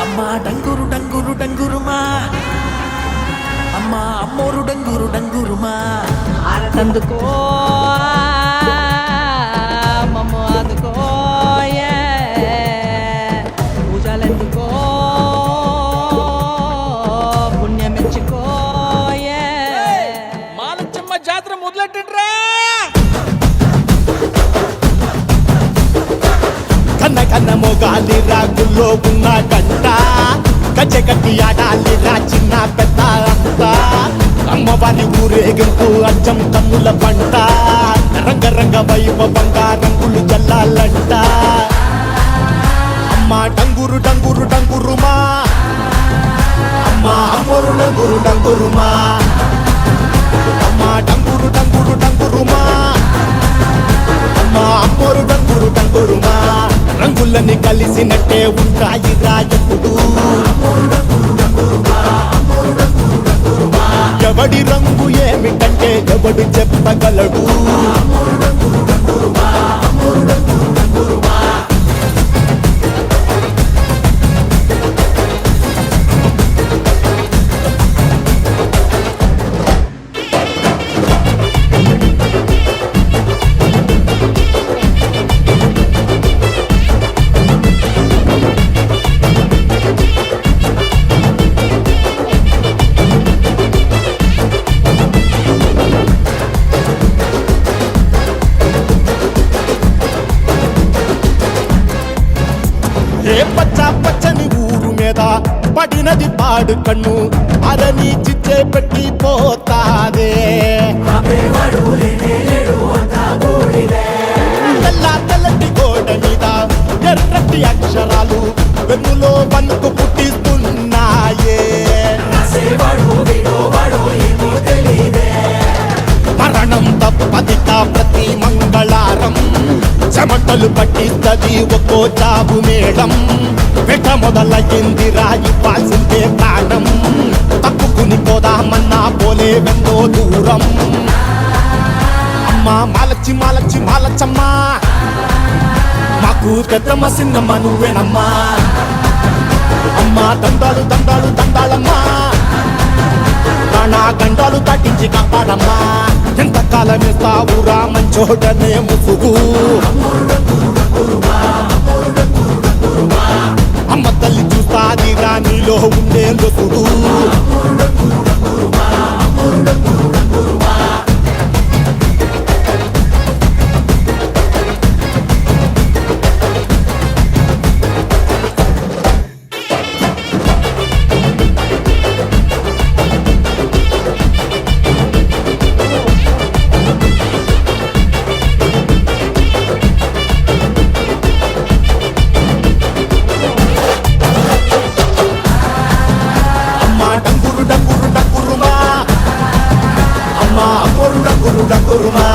అమ్మా డంగురు డంగురు డంగురుమా అమ్మా అమ్మోరు డంగురు డంగురుమా ఆనందుకో మమ్మ అందుకో పూజలెందుకో పుణ్యమెచ్చుకో మాలచ్చమ్మ జాతర మొదలెట్టండ్రా. కన్న కన్న మొగాలి రాగుల్లో ఉన్న గంట గజ్జె కట్టి ఆడాలిరా చిన్న పెద్ద అంతా అమ్మవారి ఊరేగింపు అచ్చం కన్నుల పంట రంగరంగ వైభవంగా రంగులు జల్లాలంట అమ్మ డంగురు డంగురు డంగురుమా అమ్మ అమ్మోరు డంగురు డంగురుమా అమ్మ డంగురు డంగురు డంగురుమా అమ్మ అమ్మోరు డంగురు డంగురుమా రంగులని కలిసినట్టే ఉంటాయి రాజపుడు ఎవడి రంగు ఏమిటంటే ఎవడు చెప్పగలడు ఏ పచ్చ పచ్చని ఊరు మీద పడినది పాడు కన్ను అరని చిచ్చే పెట్టి పోతాదే తెల్ల తెల్లటి గోడ మీద ఎర్రటి అక్షరాలు వెన్నులో వణుకు పుట్టిస్తున్నాయే మరణం తప్పదిక ప్రతి మంగళారం చెమటలు పట్టిస్తది ఒక్కో చావు మేడం వెట మొదలయ్యింది రాయి పాల్సిందే ప్రాణం తప్పుకుని పోదామన్నా పోలే వెందో దూరం అమ్మా మాలచ్చి మాలచ్చి మాలచ్చమ్మా మాకు పెద్దమ్మ సిన్నమ్మ నువ్వేనమ్మా అమ్మా దండాలు దండాలు దండాలమ్మా నా గండాలు తట్టించి కాపాడమ్మా ఎంతకాలం ఇస్తావురా మంచోడనే ముసుగు అమ్మ తల్లి చూస్తాదిరా నీలో ఉండే లొసుడు డంగురు డంగురుమా